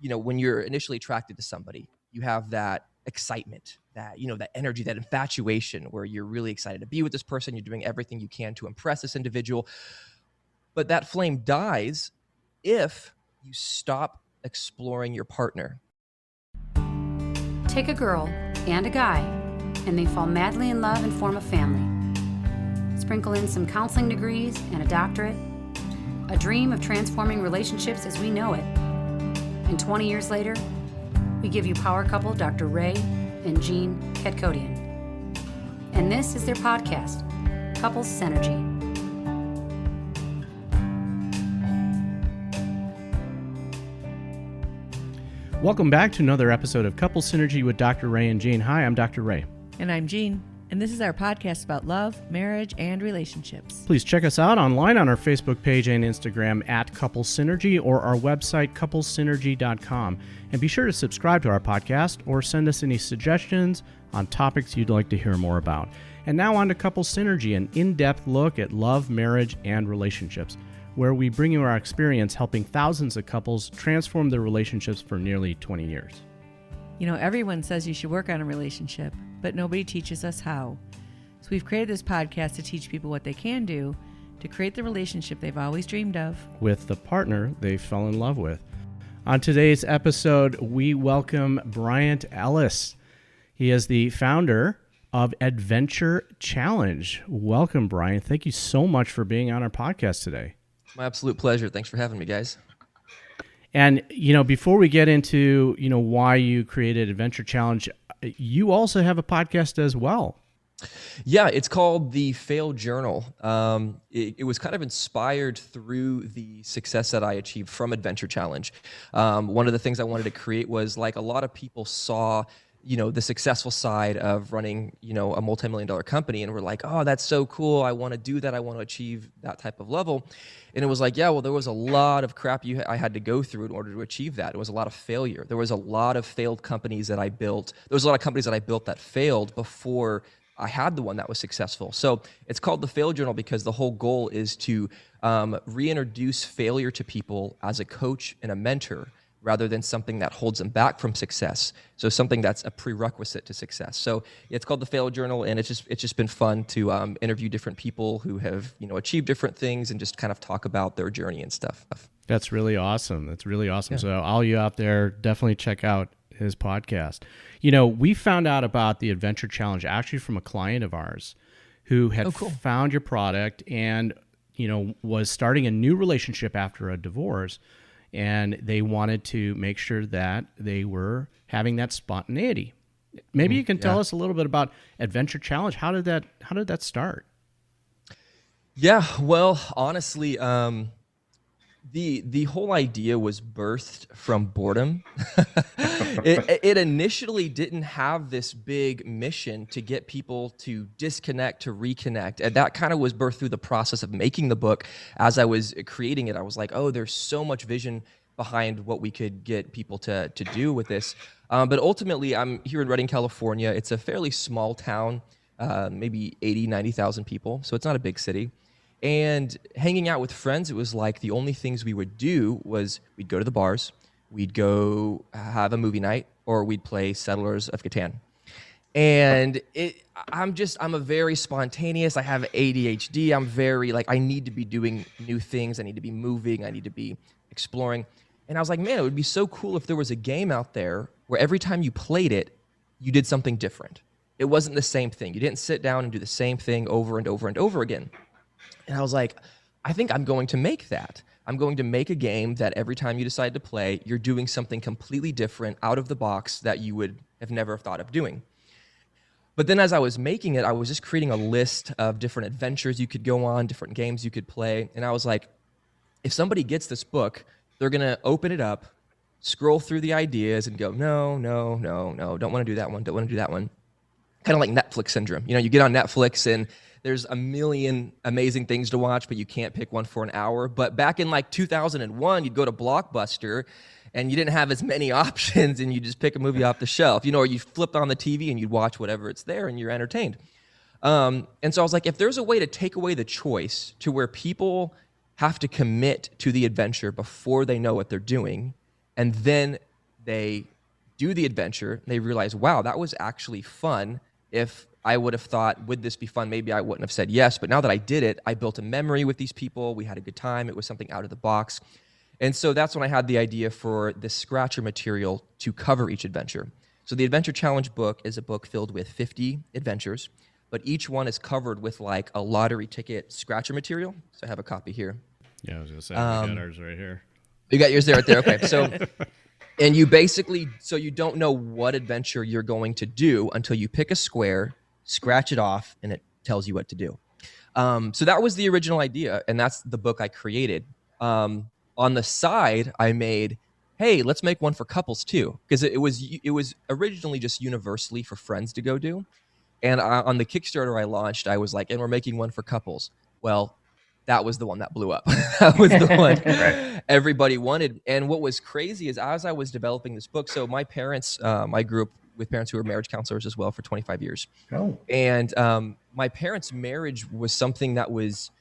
when you're initially attracted to somebody, you have that excitement, that energy, that infatuation, where you're really excited to be with this person. You're doing everything you can to impress this individual. But that flame dies if you stop exploring your partner. Take a girl and a guy, and they fall madly in love and form a family. Sprinkle in some counseling degrees and a doctorate, a dream of transforming relationships as we know it. And 20 years later, we give you power couple Dr. Ray and Jean Ketkodian. And this is their podcast, Couples Synergy. Welcome back to another episode of Couples Synergy with Dr. Ray and Jean. Hi, I'm Dr. Ray. And I'm Jean. And this is our podcast about love, marriage, and relationships. Please check us out online on our Facebook page and Instagram at Couples Synergy or our website, couplessynergy.com. And be sure to subscribe to our podcast or send us any suggestions on topics you'd like to hear more about. And now on to Couples Synergy, an in-depth look at love, marriage, and relationships, where we bring you our experience helping thousands of couples transform their relationships for nearly 20 years. Everyone says you should work on a relationship, but nobody teaches us how. So we've created this podcast to teach people what they can do to create the relationship they've always dreamed of with the partner they fell in love with. On today's episode, we welcome Bryant Ellis. He is the founder of Adventure Challenge. Welcome, Bryant. Thank you so much for being on our podcast today. My absolute pleasure. Thanks for having me, guys. And, before we get into, why you created Adventure Challenge, you also have a podcast as well. Yeah, it's called The Fail Journal. It was kind of inspired through the success that I achieved from Adventure Challenge. One of the things I wanted to create was, like, a lot of people saw the successful side of running, a multi-million-dollar company, and we're like, oh, that's so cool. I want to do that. I want to achieve that type of level. And it was like, yeah, well, there was a lot of crap I had to go through in order to achieve that. It was a lot of failure. There was a lot of failed companies that I built. There was a lot of companies that I built that failed before I had the one that was successful. So it's called The Fail Journal because the whole goal is to reintroduce failure to people as a coach and a mentor, rather than something that holds them back from success. So something that's a prerequisite to success. So it's called The Fail Journal, and it's just been fun to interview different people who have achieved different things and just kind of talk about their journey and stuff. That's really awesome. Yeah. So all you out there, definitely check out his podcast. We found out about the Adventure Challenge actually from a client of ours who had found your product and was starting a new relationship after a divorce. And they wanted to make sure that they were having that spontaneity. Maybe you can tell us a little bit about Adventure Challenge. How did that start? Yeah, well, honestly, the whole idea was birthed from boredom. It initially didn't have this big mission to get people to disconnect, to reconnect. And that kind of was birthed through the process of making the book. As I was creating it, I was like, oh, there's so much vision behind what we could get people to do with this. But ultimately, I'm here in Redding, California. It's a fairly small town, maybe 80, 90,000 people. So it's not a big city. And hanging out with friends, it was like the only things we would do was we'd go to the bars, we'd go have a movie night, or we'd play Settlers of Catan. And I'm a very spontaneous, I have ADHD, I'm very I need to be doing new things, I need to be moving, I need to be exploring. And I was like, man, it would be so cool if there was a game out there where every time you played it, you did something different. It wasn't the same thing. You didn't sit down and do the same thing over and over and over again. And I was like, I think I'm going to make that. I'm going to make a game that every time you decide to play, you're doing something completely different out of the box that you would have never thought of doing. But then as I was making it, I was just creating a list of different adventures you could go on, different games you could play. And I was like, if somebody gets this book, they're going to open it up, scroll through the ideas and go, no, don't want to do that one, don't want to do that one. Kind of like Netflix syndrome. You get on Netflix and there's a million amazing things to watch, but you can't pick one for an hour. But back in 2001, you'd go to Blockbuster and you didn't have as many options and you just pick a movie off the shelf, or you flipped on the TV and you'd watch whatever it's there and you're entertained. And so I was like, if there's a way to take away the choice to where people have to commit to the adventure before they know what they're doing, And then they do the adventure. They realize, wow, that was actually fun. If I would have thought, would this be fun? Maybe I wouldn't have said yes. But now that I did it, I built a memory with these people. We had a good time. It was something out of the box. And so that's when I had the idea for this scratcher material to cover each adventure. So the Adventure Challenge book is a book filled with 50 adventures, but each one is covered with like a lottery ticket scratcher material. So I have a copy here. Yeah, I was going to say, we got ours right here. You got yours there right there. Okay. So, and you basically, so you don't know what adventure you're going to do until you pick a square, scratch it off, and it tells you what to do. So that was the original idea, and that's the book I created. On the side, I made, hey, let's make one for couples too, because it was originally just universally for friends to go do. And on the Kickstarter I launched, I was like, and we're making one for couples. Well, that was the one that blew up. That was the one everybody wanted. And what was crazy is as I was developing this book, so my parents, I grew up with parents who were marriage counselors as well for 25 years. Oh. And my parents' marriage was something that was,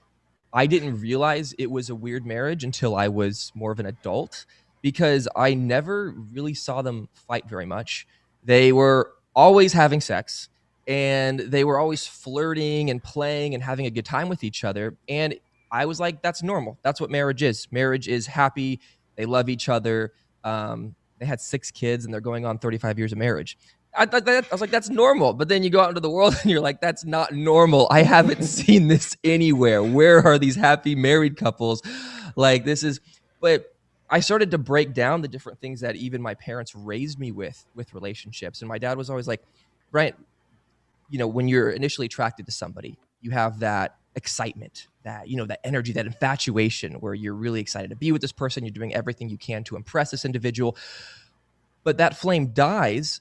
I didn't realize it was a weird marriage until I was more of an adult, because I never really saw them fight very much. They were always having sex, and they were always flirting and playing and having a good time with each other. And I was like, that's normal. That's what marriage is. Marriage is happy. They love each other. They had 6 kids, and they're going on 35 years of marriage. I was like, that's normal. But then you go out into the world and you're like, that's not normal. I haven't seen this anywhere. Where are these happy married couples? Like, this is, but I started to break down the different things that even my parents raised me with relationships. And my dad was always like, Bryant, you know, when you're initially attracted to somebody, you have that excitement, that, you know, that energy, that infatuation where you're really excited to be with this person. You're doing everything you can to impress this individual. But that flame dies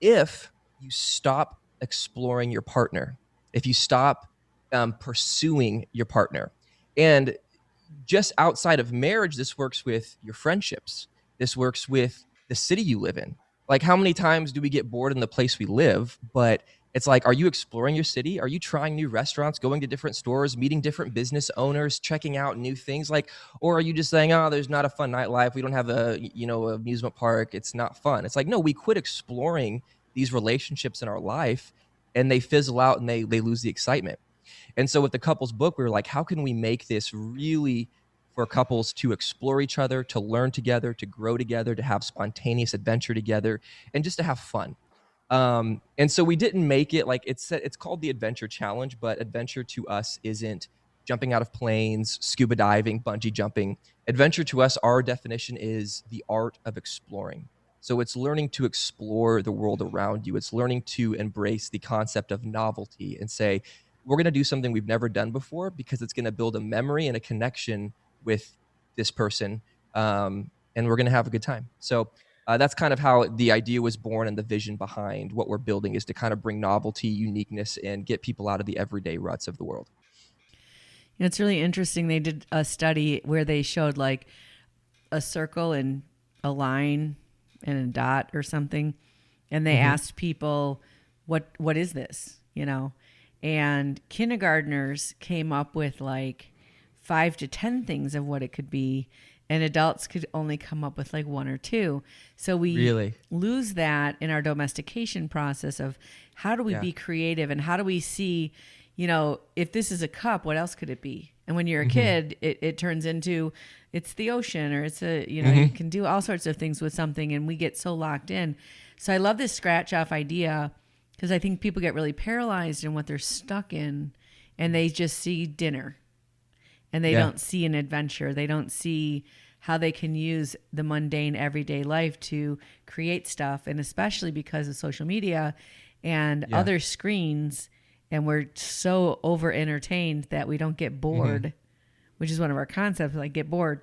if you stop exploring your partner, if you stop pursuing your partner. And just outside of marriage, this works with your friendships. This works with the city you live in. Like, how many times do we get bored in the place we live? But it's like, are you exploring your city? Are you trying new restaurants, going to different stores, meeting different business owners, checking out new things? Like, or are you just saying, oh, there's not a fun nightlife. We don't have a, you know, amusement park. It's not fun. It's like, no, we quit exploring these relationships in our life, and they fizzle out and they lose the excitement. And so with the couples book, we were like, how can we make this really for couples to explore each other, to learn together, to grow together, to have spontaneous adventure together, and just to have fun. And so we didn't make it like it's called the Adventure Challenge, but adventure to us isn't jumping out of planes, scuba diving, bungee jumping. Adventure to us, our definition is the art of exploring. So it's learning to explore the world around you. It's learning to embrace the concept of novelty and say, we're going to do something we've never done before because it's going to build a memory and a connection with this person. And we're going to have a good time. So that's kind of how the idea was born, and the vision behind what we're building is to kind of bring novelty, uniqueness, and get people out of the everyday ruts of the world. You know, it's really interesting. They did a study where they showed like a circle and a line and a dot or something. And they asked people, what is this? You know, and kindergartners came up with like 5 to 10 things of what it could be. And adults could only come up with like 1 or 2. So we really lose that in our domestication process of how do we be creative, and how do we see, you know, if this is a cup, what else could it be? And when you're a kid, it turns into it's the ocean, or it's a, you know, you can do all sorts of things with something, and we get so locked in. So I love this scratch off idea, because I think people get really paralyzed in what they're stuck in, and they just see dinner. And they don't see an adventure. They don't see how they can use the mundane everyday life to create stuff. And especially because of social media and other screens, and we're so over entertained that we don't get bored, which is one of our concepts, like get bored.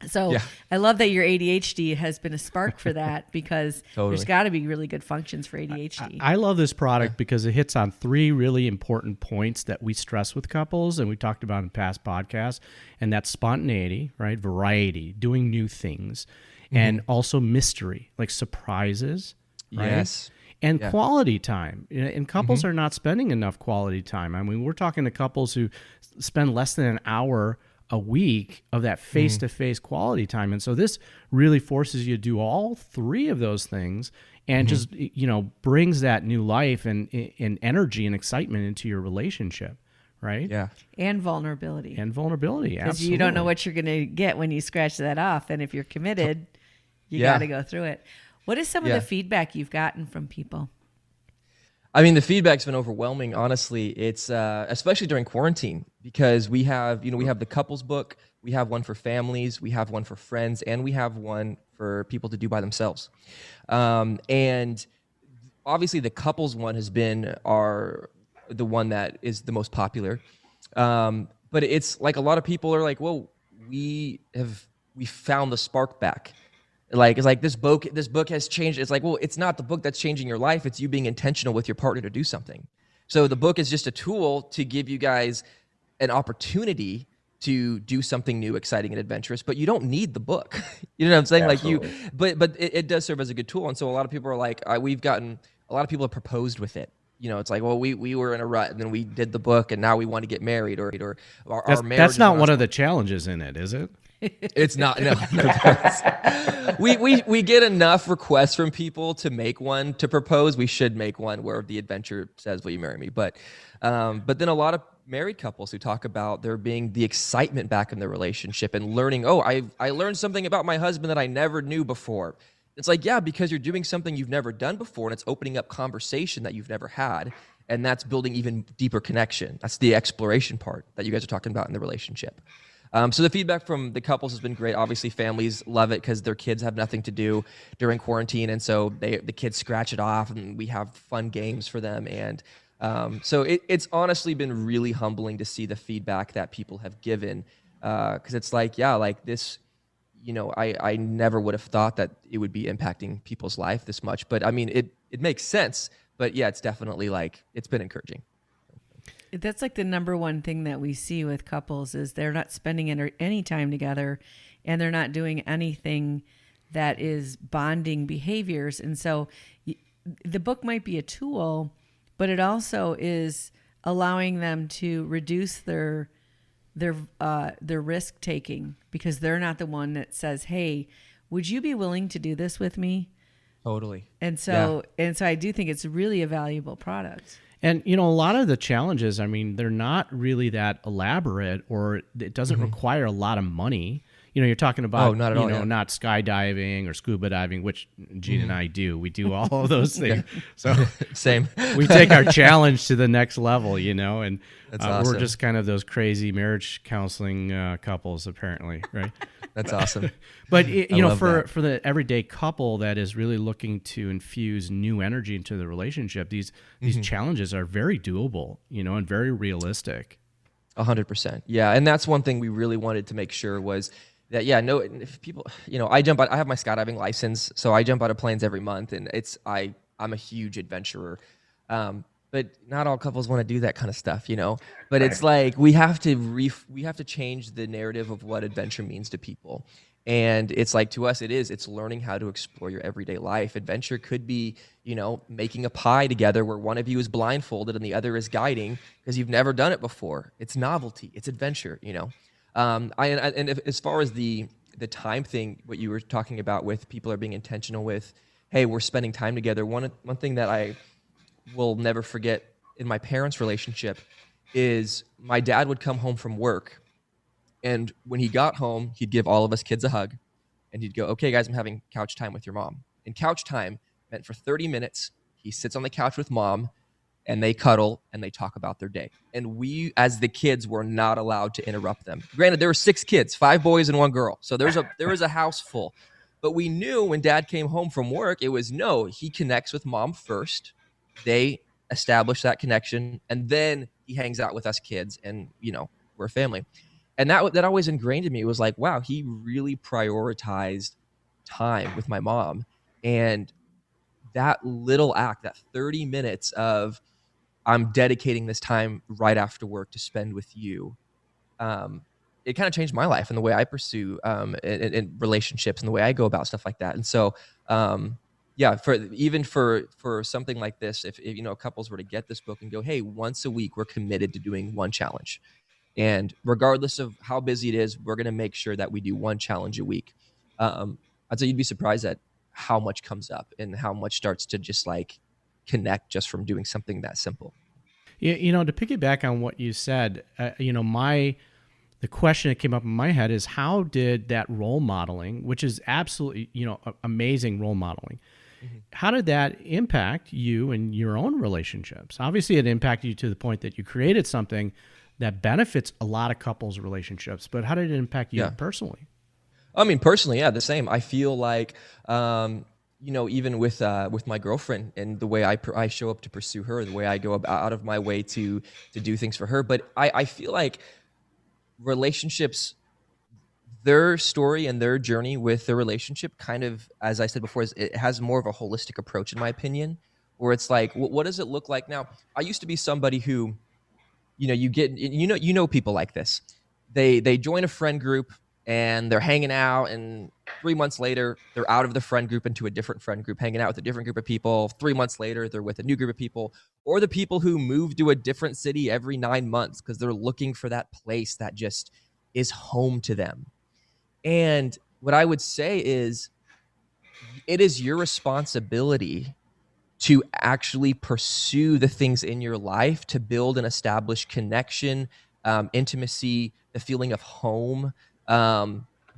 So I love that your ADHD has been a spark for that, because there's got to be really good functions for ADHD. I love this product because it hits on 3 really important points that we stress with couples, and we talked about in past podcasts, and that's spontaneity, right? Variety, doing new things, and also mystery, like surprises, right? Yes. And quality time. And couples are not spending enough quality time. I mean, we're talking to couples who spend less than an hour a week of that face-to-face quality time. And so this really forces you to do all three of those things and just, brings that new life and energy and excitement into your relationship. Right? Yeah. And vulnerability. Absolutely. Because you don't know what you're going to get when you scratch that off. And if you're committed, you got to go through it. What is some of the feedback you've gotten from people? I mean, the feedback's been overwhelming, honestly. It's especially during quarantine, because we have the couples book, we have one for families, we have one for friends, and we have one for people to do by themselves. And obviously the couples one has been the one that is the most popular. But it's like a lot of people are like, well, we found the spark back. Like, it's like this book has changed. It's like, well, it's not the book that's changing your life. It's you being intentional with your partner to do something. So the book is just a tool to give you guys an opportunity to do something new, exciting, and adventurous, but you don't need the book. You know what I'm saying? Absolutely. But it does serve as a good tool. And so a lot of people are like, a lot of people have proposed with it. It's like, well, we were in a rut and then we did the book and now we want to get married or our marriage. That's not one of the challenges in it, is it? It's not. No. We get enough requests from people to make one, to propose. We should make one where the adventure says, will you marry me? But then a lot of married couples who talk about there being the excitement back in their relationship and learning, I learned something about my husband that I never knew before. It's like, yeah, because you're doing something you've never done before and it's opening up conversation that you've never had. And that's building even deeper connection. That's the exploration part that you guys are talking about in the relationship. So the feedback from the couples has been great. Obviously, families love it because their kids have nothing to do during quarantine. And so the kids scratch it off and we have fun games for them. And so it's honestly been really humbling to see the feedback that people have given. Because it's like, yeah, like this, I never would have thought that it would be impacting people's life this much. But I mean, it makes sense. But yeah, it's definitely it's been encouraging. That's like the number one thing that we see with couples is they're not spending any time together and they're not doing anything that is bonding behaviors. And so the book might be a tool, but it also is allowing them to reduce their risk taking because they're not the one that says, hey, would you be willing to do this with me? Totally. And so I do think it's really a valuable product. And, a lot of the challenges, I mean, they're not really that elaborate or it doesn't require a lot of money. You're talking about, not at all, not skydiving or scuba diving, which Gene and I do. We do all of those things. So same. We take our challenge to the next level, and That's awesome. We're just kind of those crazy marriage counseling couples, apparently, right? That's awesome. But for the everyday couple that is really looking to infuse new energy into the relationship, these challenges are very doable, and very realistic. 100%. Yeah, and that's one thing we really wanted to make sure was that if people, I have my skydiving license, so I jump out of planes every month, and I'm a huge adventurer. But not all couples want to do that kind of stuff, But it's like we have to change the narrative of what adventure means to people. And it's like, to us, it's learning how to explore your everyday life. Adventure could be, making a pie together where one of you is blindfolded and the other is guiding because you've never done it before. It's novelty. It's adventure, as far as the time thing, what you were talking about with people are being intentional with, hey, we're spending time together. One thing that I will never forget in my parents' relationship is my dad would come home from work, and when he got home, he'd give all of us kids a hug, and he'd go, okay, guys, I'm having couch time with your mom. And couch time meant for 30 minutes, he sits on the couch with mom, and they cuddle, and they talk about their day. And we, as the kids, were not allowed to interrupt them. Granted, there were 6 kids, 5 boys and 1 girl, so there was a house full. But we knew when dad came home from work, he connects with mom first. They establish that connection, and then he hangs out with us kids, and we're a family. And that always ingrained in me. It was like, wow, he really prioritized time with my mom. And that little act, that 30 minutes of I'm dedicating this time right after work to spend with you, it kind of changed my life and the way I pursue in relationships and the way I go about stuff like that. And so for something like this, if couples were to get this book and go, hey, once a week we're committed to doing one challenge, And regardless of how busy it is, we're going to make sure that we do one challenge a week. I'd say you'd be surprised at how much comes up and how much starts to just like connect just from doing something that simple. To piggyback on what you said, the question that came up in my head is, how did that role modeling, which is absolutely, amazing role modeling, how did that impact you and your own relationships? Obviously, it impacted you to the point that you created something that benefits a lot of couples' relationships, but how did it impact you personally? I mean, personally, the same. I feel like, even with my girlfriend and the way I show up to pursue her, the way I go out of my way to do things for her. But I feel like relationships, their story and their journey with their relationship kind of, as I said before, it has more of a holistic approach, in my opinion, where it's like, what does it look like now? I used to be somebody who, you know people like this. They join a friend group and they're hanging out, and 3 months later they're out of the friend group into a different friend group, hanging out with a different group of people. 3 months later they're with a new group of people, or the people who move to a different city every 9 months because they're looking for that place that just is home to them. And what I would say is, it is your responsibility to actually pursue the things in your life to build and establish connection, intimacy, the feeling of home,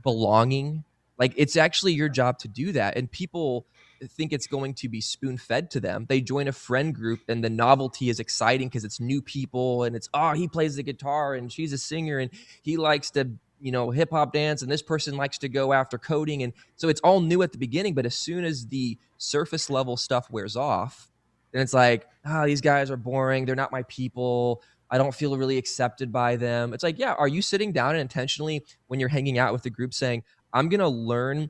belonging. Like, it's actually your job to do that. And people think it's going to be spoon fed to them. They join a friend group and the novelty is exciting because it's new people, and it's, he plays the guitar and she's a singer and he likes to, hip hop dance, and this person likes to go after coding. And so it's all new at the beginning, but as soon as the surface level stuff wears off, then it's like, these guys are boring. They're not my people. I don't feel really accepted by them. It's like, are you sitting down and intentionally, when you're hanging out with the group, saying, I'm going to learn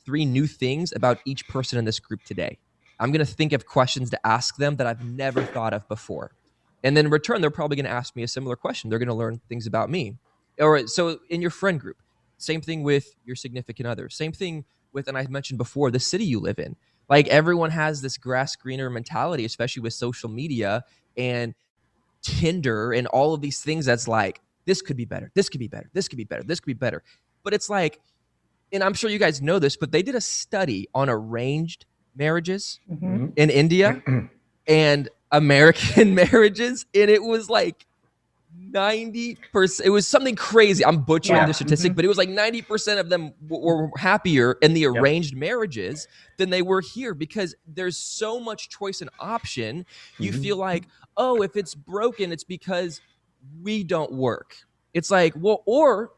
three new things about each person in this group today. I'm going to think of questions to ask them that I've never thought of before. And then in return, they're probably going to ask me a similar question. They're going to learn things about me. Or so in your friend group, same thing with your significant other, same thing with, and I mentioned before, the city you live in. Like, everyone has this grass greener mentality, especially with social media and Tinder and all of these things. That's like, this could be better. This could be better. This could be better. This could be better. But it's like, and I'm sure you guys know this, but they did a study on arranged marriages in India and American marriages. And it was like 90%. It was something crazy. I'm butchering the statistic, but it was like 90% of them were happier in the arranged marriages than they were here, because there's so much choice and option. You feel like, if it's broken, it's because we don't work. It's like, well, or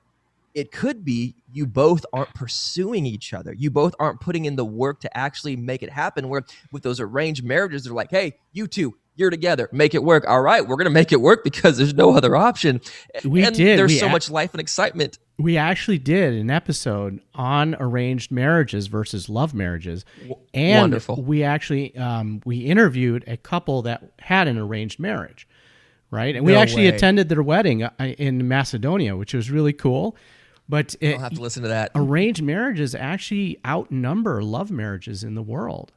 it could be you both aren't pursuing each other. You both aren't putting in the work to actually make it happen. Where with those arranged marriages, they're like, hey, you two, you're together, make it work. All right, we're going to make it work because there's no other option. There's so much life and excitement. We actually did an episode on arranged marriages versus love marriages. And wonderful. We actually, we interviewed a couple that had an arranged marriage, right? And we actually attended their wedding in Macedonia, which was really cool. But I'll have to listen to that. Arranged marriages actually outnumber love marriages in the world.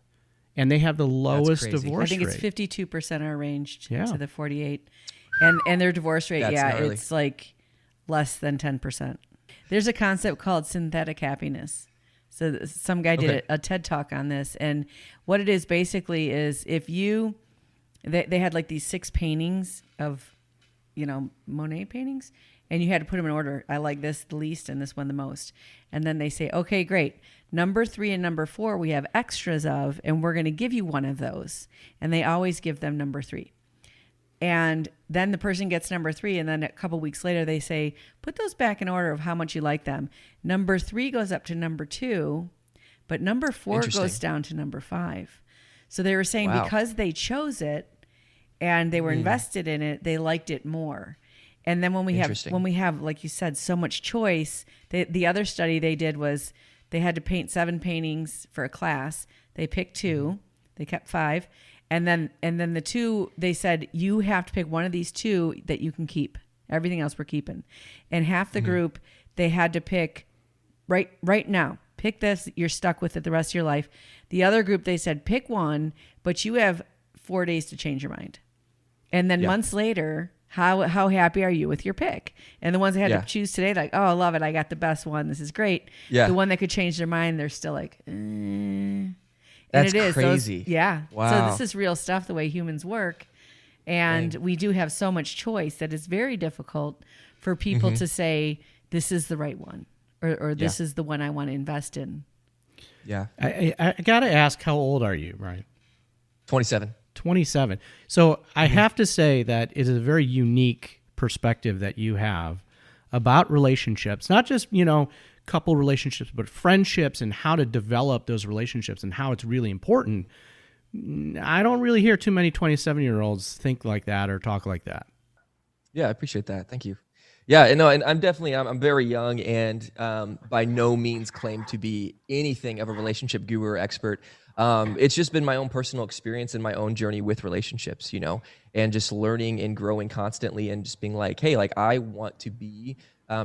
And they have the lowest divorce rate. I think it's 52% are arranged to the 48. And their divorce rate, it's like less than 10%. There's a concept called synthetic happiness. So some guy did a TED Talk on this. And what it is basically is, if they had like these 6 paintings of, Monet paintings, and you had to put them in order. I like this the least and this one the most. And then they say, okay, great. Number 3 and number 4, we have extras of, and we're going to give you one of those. And they always give them number 3. And then the person gets number 3, and then a couple weeks later they say, put those back in order of how much you like them. Number 3 goes up to number 2, but number 4 goes down to number 5. So they were saying because they chose it and they were invested in it, they liked it more. And then when we have, like you said, so much choice, the other study they did was they had to paint 7 paintings for a class. They picked 2, they kept 5. And then the 2, they said, you have to pick one of these 2 that you can keep. Everything else we're keeping. And half the group, they had to pick right now. Pick this, you're stuck with it the rest of your life. The other group, they said, pick one, but you have 4 days to change your mind. And then months later, How happy are you with your pick? And the ones that had Yeah. to choose today, like, oh, I love it. I got the best one. This is great. Yeah. The one that could change their mind, they're still like, And That's it is. crazy. Yeah. Wow. So this is real stuff, the way humans work. And we do have so much choice that it's very difficult for people to say, this is the right one, or this is the one I want to invest in. Yeah. I got to ask, how old are you, Brian? 27. 27. So I have to say that it is a very unique perspective that you have about relationships, not just, couple relationships, but friendships and how to develop those relationships and how it's really important. I don't really hear too many 27-year-olds think like that or talk like that. Yeah, I appreciate that. Thank you. Yeah, no, and I'm very young and by no means claim to be anything of a relationship guru or expert. It's just been my own personal experience and my own journey with relationships, and just learning and growing constantly and just being like, hey, like I want to be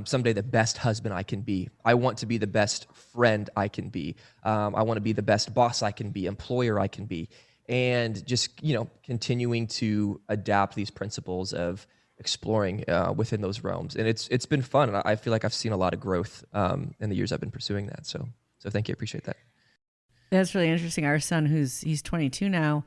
someday the best husband I can be. I want to be the best friend I can be. I want to be the best boss I can be, employer I can be. And just, continuing to adapt these principles of exploring within those realms. And it's been fun. And I feel like I've seen a lot of growth in the years I've been pursuing that. So thank you. I appreciate that. That's really interesting. Our son, he's 22 now,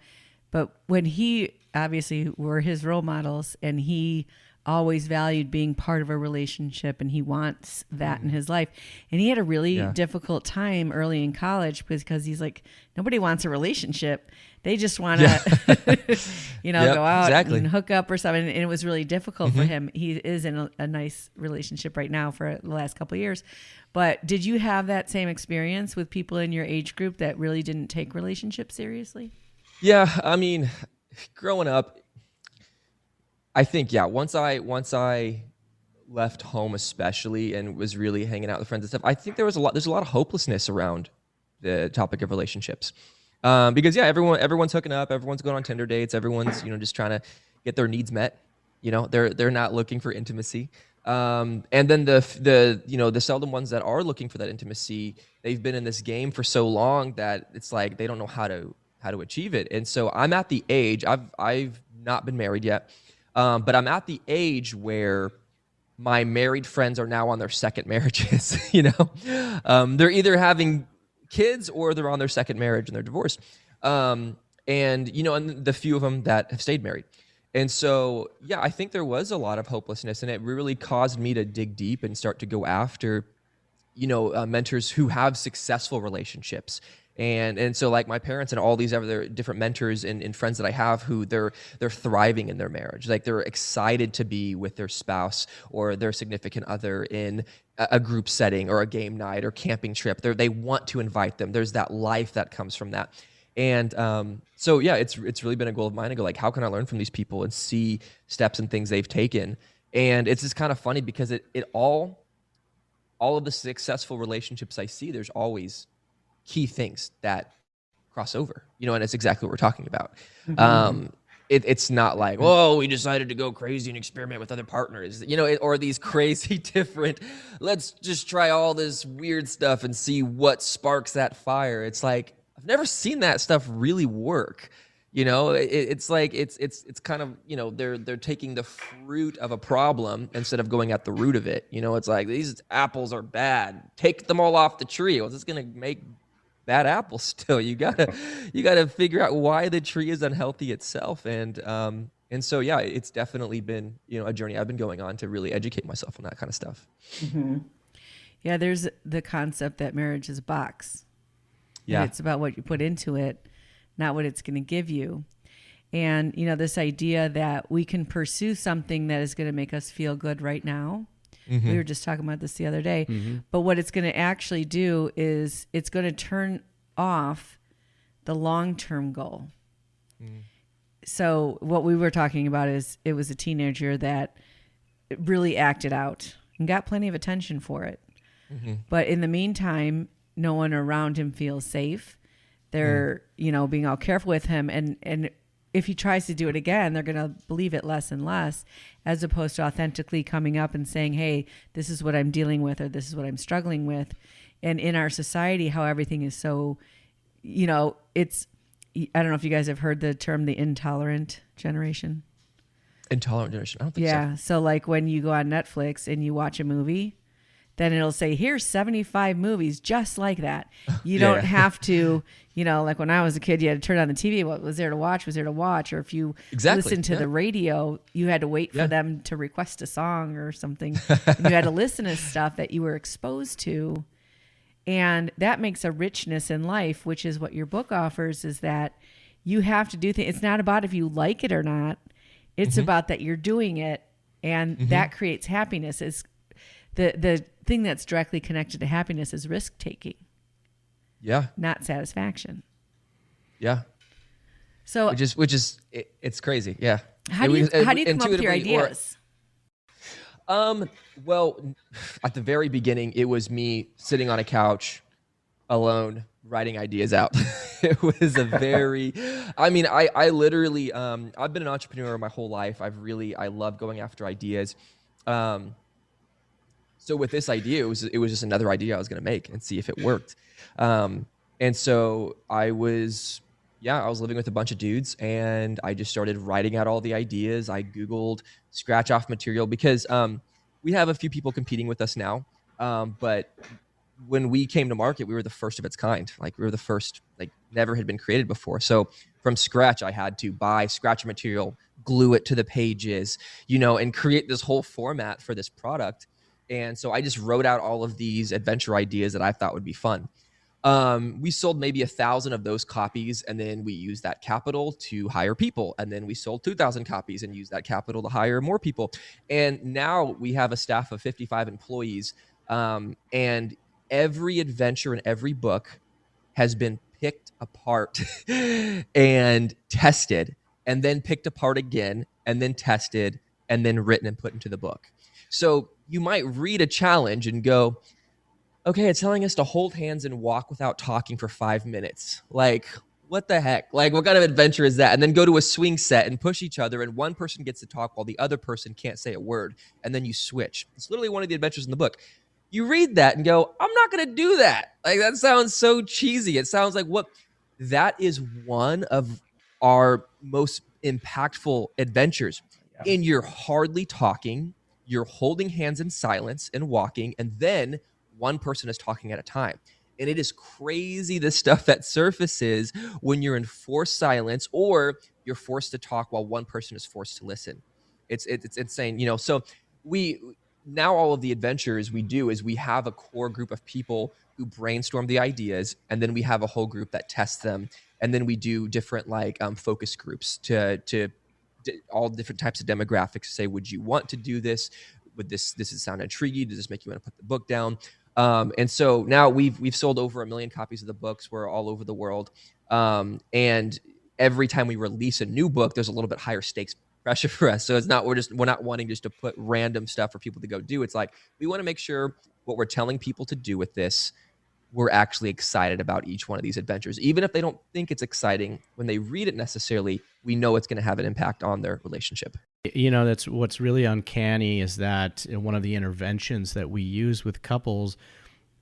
but when he obviously were his role models, and he always valued being part of a relationship, and he wants that in his life. And he had a really difficult time early in college because he's like, nobody wants a relationship. They just want to, go out and hook up or something. And it was really difficult for him. He is in a nice relationship right now for the last couple of years. But did you have that same experience with people in your age group that really didn't take relationships seriously? Yeah, I mean, growing up, I think once I left home especially and was really hanging out with friends and stuff, I think there's a lot of hopelessness around the topic of relationships. Because everyone's hooking up, everyone's going on Tinder dates, everyone's just trying to get their needs met. They're not looking for intimacy. And then the seldom ones that are looking for that intimacy, they've been in this game for so long that it's like they don't know how to achieve it. And so I'm at the age, I've not been married yet, but I'm at the age where my married friends are now on their second marriages. They're either having kids or they're on their second marriage and they're divorced. And the few of them that have stayed married. And so, I think there was a lot of hopelessness, and it really caused me to dig deep and start to go after, mentors who have successful relationships. And so like my parents and all these other different mentors and friends that I have who they're thriving in their marriage. Like they're excited to be with their spouse or their significant other in a group setting or a game night or camping trip. They want to invite them. There's that life that comes from that. And it's really been a goal of mine to go like, how can I learn from these people and see steps and things they've taken? And it's just kind of funny because it all of the successful relationships I see, there's always key things that cross over, and it's exactly what we're talking about. It's not like, oh, we decided to go crazy and experiment with other partners, or these crazy different, let's just try all this weird stuff and see what sparks that fire. It's like, I've never seen that stuff really work. It's like, it's kind of, they're taking the fruit of a problem instead of going at the root of it. It's like, these apples are bad, take them all off the tree. Well, this is going to make bad apples still. You gotta figure out why the tree is unhealthy itself. And so, it's definitely been, a journey I've been going on to really educate myself on that kind of stuff. Mm-hmm. Yeah. There's the concept that marriage is a box. Yeah. And it's about what you put into it, not what it's going to give you. And, this idea that we can pursue something that is going to make us feel good right now. Mm-hmm. We were just talking about this the other day. Mm-hmm. But what it's going to actually do is it's going to turn off the long-term goal. Mm. So what we were talking about is it was a teenager that really acted out and got plenty of attention for it. Mm-hmm. But in the meantime, no one around him feels safe. They're, being all careful with him. And if he tries to do it again, they're going to believe it less and less, as opposed to authentically coming up and saying, hey, this is what I'm dealing with, or this is what I'm struggling with. And in our society, how everything is so, I don't know if you guys have heard the term, the intolerant generation. Intolerant generation. I don't think so. Yeah. So like when you go on Netflix and you watch a movie, then it'll say, here's 75 movies just like that. You don't have to, like when I was a kid, you had to turn on the TV. What was there to watch? Was there to watch? Or if you listened to the radio, you had to wait for them to request a song or something. And you had to listen to stuff that you were exposed to. And that makes a richness in life, which is what your book offers, is that you have to do things. It's not about if you like it or not. It's about that you're doing it, and that creates happiness. It's the thing that's directly connected to happiness is risk taking. Yeah. Not satisfaction. Yeah. So it's crazy. Yeah. How do you come up with your ideas? Well, at the very beginning, it was me sitting on a couch alone, writing ideas out. It was I literally, I've been an entrepreneur my whole life. I love going after ideas. So with this idea, it was just another idea I was going to make and see if it worked. And so I was living with a bunch of dudes, and I just started writing out all the ideas. I Googled scratch off material because we have a few people competing with us now. But when we came to market, we were the first of its kind. Like we were the first, like never had been created before. So from scratch, I had to buy scratch material, glue it to the pages, and create this whole format for this product. And so I just wrote out all of these adventure ideas that I thought would be fun. We sold maybe 1,000 of those copies, and then we used that capital to hire people. And then we sold 2,000 copies and used that capital to hire more people. And now we have a staff of 55 employees. And every adventure and every book has been picked apart and tested, and then picked apart again, and then tested, and then written and put into the book. So you might read a challenge and go, okay, it's telling us to hold hands and walk without talking for 5 minutes. Like, what the heck? Like, what kind of adventure is that? And then go to a swing set and push each other, and one person gets to talk while the other person can't say a word, and then you switch. It's literally one of the adventures in the book. You read that and go, I'm not going to do that. Like, that sounds so cheesy. It sounds like that is one of our most impactful adventures. Yeah. And you're hardly talking, you're holding hands in silence and walking, and then one person is talking at a time. And it is crazy the stuff that surfaces when you're in forced silence, or you're forced to talk while one person is forced to listen. It's insane. So now all of the adventures we do is we have a core group of people who brainstorm the ideas, and then we have a whole group that tests them, and then we do different focus groups to all different types of demographics. Say, would you want to do this? Would this sound intriguing? Does this make you want to put the book down? And so now we've sold over 1 million copies of the books. We're all over the world, and every time we release a new book, there's a little bit higher stakes pressure for us. So it's not we're not wanting just to put random stuff for people to go do. It's like we want to make sure what we're telling people to do with this, we're actually excited about each one of these adventures, even if they don't think it's exciting when they read it necessarily. We know it's going to have an impact on their relationship. That's what's really uncanny is that one of the interventions that we use with couples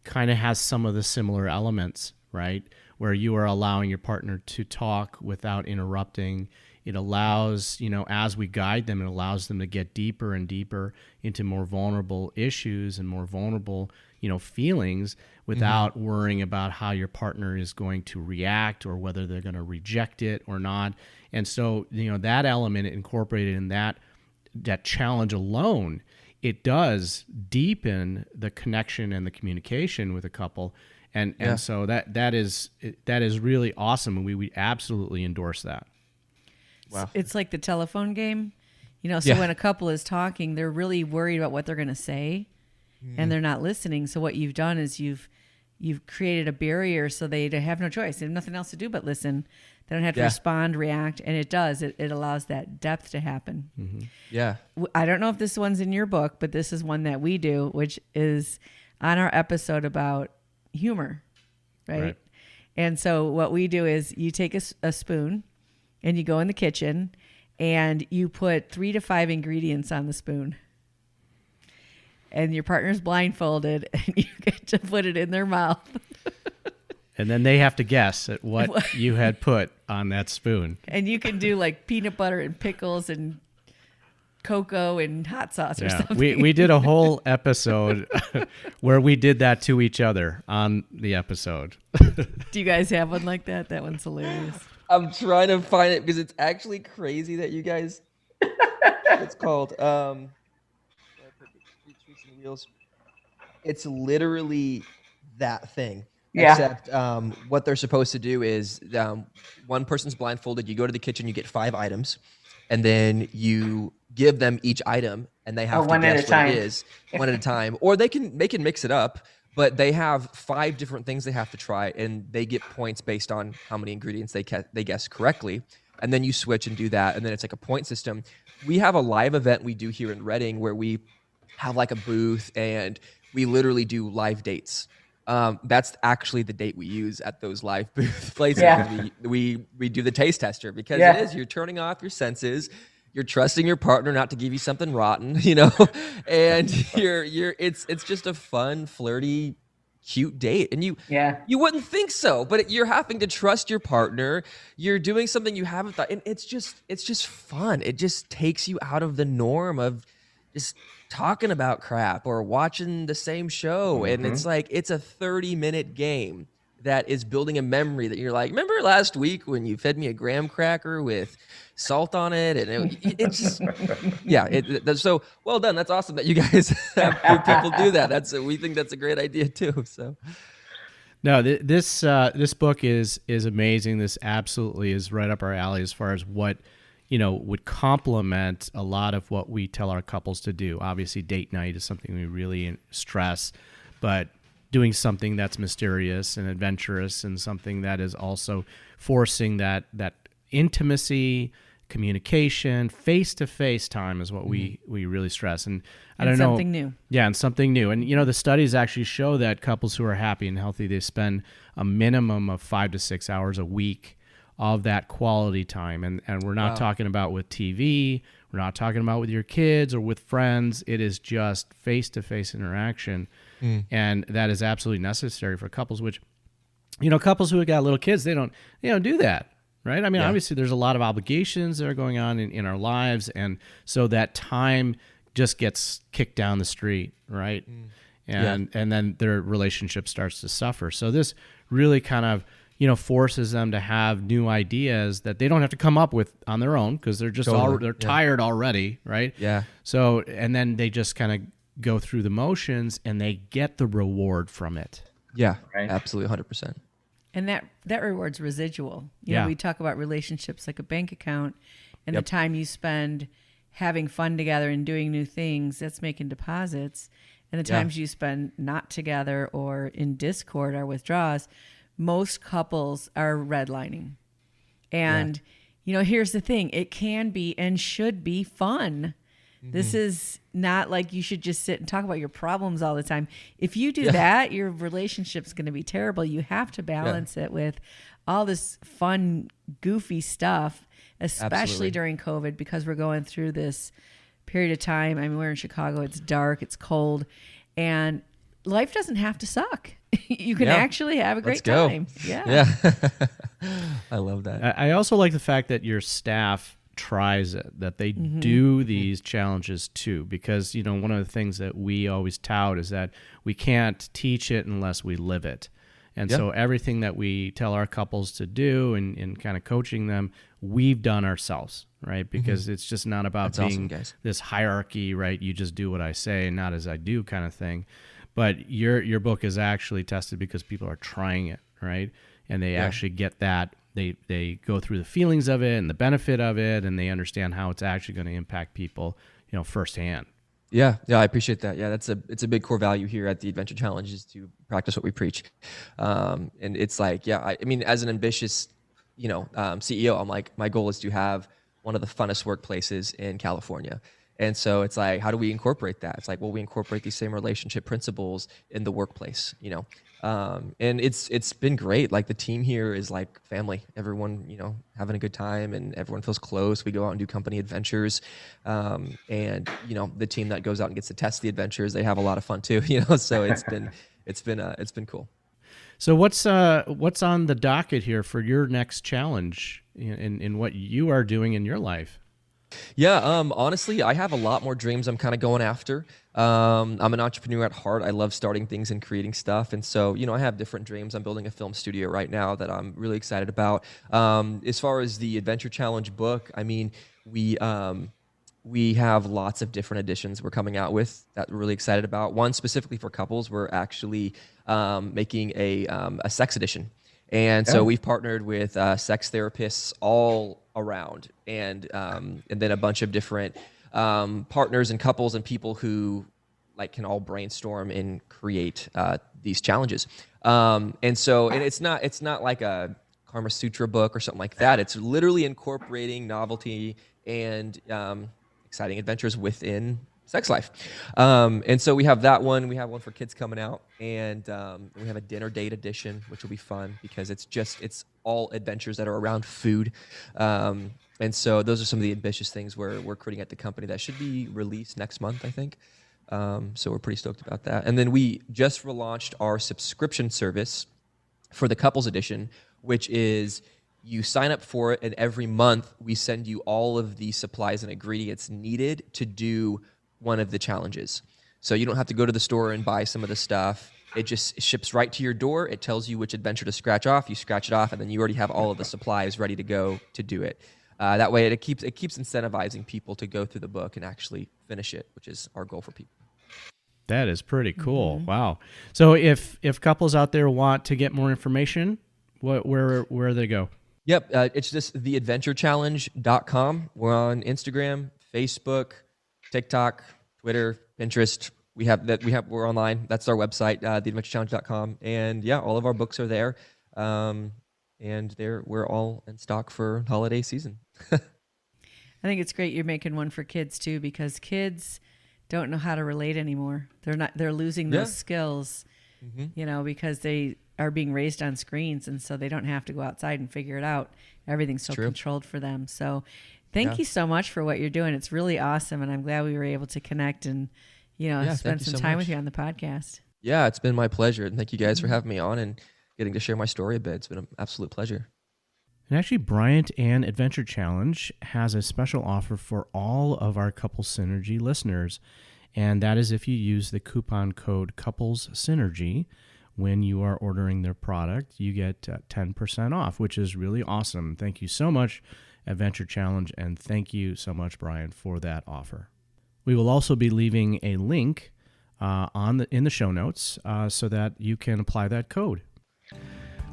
kind of has some of the similar elements, right? Where you are allowing your partner to talk without interrupting. It allows, as we guide them, it allows them to get deeper and deeper into more vulnerable issues and more vulnerable, feelings without worrying about how your partner is going to react or whether they're going to reject it or not. And so, that element incorporated in that challenge alone, it does deepen the connection and the communication with a couple. And so that is really awesome. And we absolutely endorse that. Wow. It's like the telephone game, so when a couple is talking, they're really worried about what they're going to say and they're not listening. So what you've done is you've created a barrier so they have no choice. They have nothing else to do but listen. They don't have to respond, react. And it does. It allows that depth to happen. Mm-hmm. Yeah. I don't know if this one's in your book, but this is one that we do, which is on our episode about humor, right? And so what we do is you take a spoon and you go in the kitchen and you put 3 to 5 ingredients on the spoon. And your partner's blindfolded and you get to put it in their mouth. And then they have to guess at what you had put on that spoon. And you can do like peanut butter and pickles and cocoa and hot sauce or Yeah, something. we did a whole episode where we did that to each other on the episode. Do you guys have one like that? That one's hilarious. I'm trying to find it because it's actually crazy that you guys. It's called Treats and Wheels. It's literally that thing. Yeah. Except what they're supposed to do is one person's blindfolded. You go to the kitchen, you get 5 items, and then you give them each item, and they have to one at guess a what time. it is one at a time. Or they can mix it up, but they have 5 different things they have to try, and they get points based on how many ingredients they guess correctly. And then you switch and do that, and then it's like a point system. We have a live event we do here in Reading where we have like a booth, and we literally do live dates. That's actually the date we use at those live booth places. Yeah. We do the taste tester because Yeah. it is, you're turning off your senses. You're trusting your partner not to give you something rotten, and it's just a fun, flirty, cute date. And you wouldn't think so, but you're having to trust your partner. You're doing something you haven't thought, and it's just fun. It just takes you out of the norm of just talking about crap or watching the same show. And it's like, it's a 30-minute game that is building a memory that you're like, remember last week when you fed me a graham cracker with salt on it? And it's just, so well done. That's awesome that you guys have people do that. We think that's a great idea too. So. No, this book is amazing. This absolutely is right up our alley as far as what, would complement a lot of what we tell our couples to do. Obviously, date night is something we really stress, but doing something that's mysterious and adventurous and something that is also forcing that intimacy, communication, face-to-face time is what we really stress. And I don't know. Something new. Yeah, and something new. And, the studies actually show that couples who are happy and healthy, they spend a minimum of 5 to 6 hours a week of that quality time. And we're not talking about with TV. We're not talking about with your kids or with friends. It is just face-to-face interaction. And that is absolutely necessary for couples, which, couples who have got little kids, they don't do that. Right. I mean, obviously there's a lot of obligations that are going on in our lives. And so that time just gets kicked down the street. Right. And then their relationship starts to suffer. So this really kind of, forces them to have new ideas that they don't have to come up with on their own because they're just they're tired already. Right. Yeah. So, and then they just kind of go through the motions and they get the reward from it. Yeah. Right. Absolutely. 100%. And that reward's residual. You know, we talk about relationships like a bank account, and the time you spend having fun together and doing new things, that's making deposits. And the times you spend not together or in discord or withdrawals, most couples are redlining. And, here's the thing. It can be and should be fun. This is not like you should just sit and talk about your problems all the time. If you do that, your relationship's going to be terrible. You have to balance it with all this fun, goofy stuff, especially during COVID, because we're going through this period of time. I mean, we're in Chicago. It's dark. It's cold. And life doesn't have to suck. You can actually have a great time. Yeah. I love that. I also like the fact that your staff tries it, that they do these challenges too, because one of the things that we always tout is that we can't teach it unless we live it. And so everything that we tell our couples to do and kind of coaching them, we've done ourselves, right? Because it's just not about being this hierarchy, right? You just do what I say and not as I do kind of thing. But your book is actually tested because people are trying it, right? And they actually get that. They go through the feelings of it and the benefit of it, and they understand how it's actually going to impact people, firsthand. Yeah, I appreciate that. Yeah, it's a big core value here at the Adventure Challenge is to practice what we preach. And it's like, I mean, as an ambitious, CEO, I'm like, my goal is to have one of the funnest workplaces in California. And so it's like, how do we incorporate that? It's like, well, we incorporate these same relationship principles in the workplace, and it's been great. Like the team here is like family, everyone, having a good time and everyone feels close. We go out and do company adventures. And the team that goes out and gets to test the adventures, they have a lot of fun too, so it's been cool. So what's on the docket here for your next challenge in what you are doing in your life? Yeah, honestly, I have a lot more dreams I'm kind of going after. I'm an entrepreneur at heart. I love starting things and creating stuff. And so, I have different dreams. I'm building a film studio right now that I'm really excited about. As far as the Adventure Challenge book, I mean, we have lots of different editions we're coming out with that we're really excited about. One specifically for couples, we're actually making a sex edition. And so we've partnered with sex therapists all around, and then a bunch of different partners and couples and people who can all brainstorm and create these challenges. And it's not like a Karma Sutra book or something like that. It's literally incorporating novelty and exciting adventures within sex life. And so we have that one. We have one for kids coming out, and we have a dinner date edition, which will be fun because it's all adventures that are around food. And so those are some of the ambitious things we're creating at the company that should be released next month, I think. So we're pretty stoked about that. And then we just relaunched our subscription service for the couples edition, which is you sign up for it, and every month we send you all of the supplies and ingredients needed to do one of the challenges. So you don't have to go to the store and buy some of the stuff. It just ships right to your door. It tells you which adventure to scratch off. You scratch it off, and then you already have all of the supplies ready to go to do it. That way, it keeps incentivizing people to go through the book and actually finish it, which is our goal for people. That is pretty cool. Mm-hmm. Wow. So if couples out there want to get more information, where do they go? Yep, it's just theadventurechallenge.com. We're on Instagram, Facebook, TikTok, Twitter, Pinterest. We're online. That's our website, theadventurechallenge.com. And yeah, all of our books are there. And we're all in stock for holiday season. I think it's great you're making one for kids too, because kids don't know how to relate anymore. They're losing those skills, because they are being raised on screens, and so they don't have to go outside and figure it out. Everything's so controlled for them. So thank you so much for what you're doing. It's really awesome, and I'm glad we were able to connect and spend some time with you on the podcast. Yeah, it's been my pleasure, and thank you guys for having me on and getting to share my story a bit. It's been an absolute pleasure. And actually, Bryant and Adventure Challenge has a special offer for all of our Couples Synergy listeners, and that is if you use the coupon code Couples Synergy when you are ordering their product, you get 10% off, which is really awesome. Thank you so much, Adventure Challenge, and thank you so much, Bryant, for that offer. We will also be leaving a link in the show notes so that you can apply that code.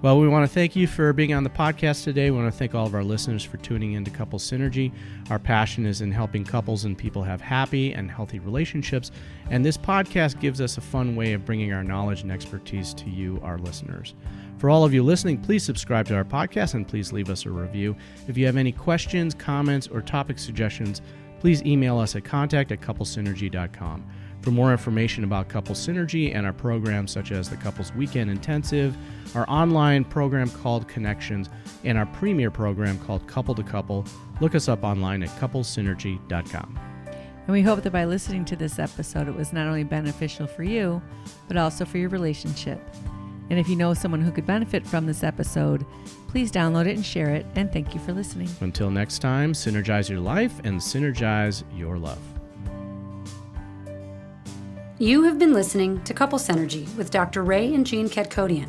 Well, we want to thank you for being on the podcast today. We want to thank all of our listeners for tuning into Couples Synergy. Our passion is in helping couples and people have happy and healthy relationships, and this podcast gives us a fun way of bringing our knowledge and expertise to you, our listeners. For all of you listening, please subscribe to our podcast and please leave us a review. If you have any questions, comments, or topic suggestions, please email us at contact@couplesynergy.com. For more information about Couples Synergy and our programs such as the Couples Weekend Intensive, our online program called Connections, and our premier program called Couple to Couple, look us up online at couplesynergy.com. And we hope that by listening to this episode, it was not only beneficial for you, but also for your relationship. And if you know someone who could benefit from this episode, please download it and share it. And thank you for listening. Until next time, synergize your life and synergize your love. You have been listening to Couple Synergy with Dr. Ray and Jean Ketkodian.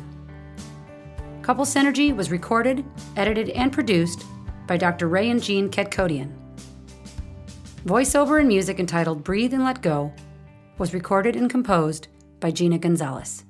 Couple Synergy was recorded, edited, and produced by Dr. Ray and Jean Ketkodian. Voiceover and music entitled Breathe and Let Go was recorded and composed by Gina Gonzalez.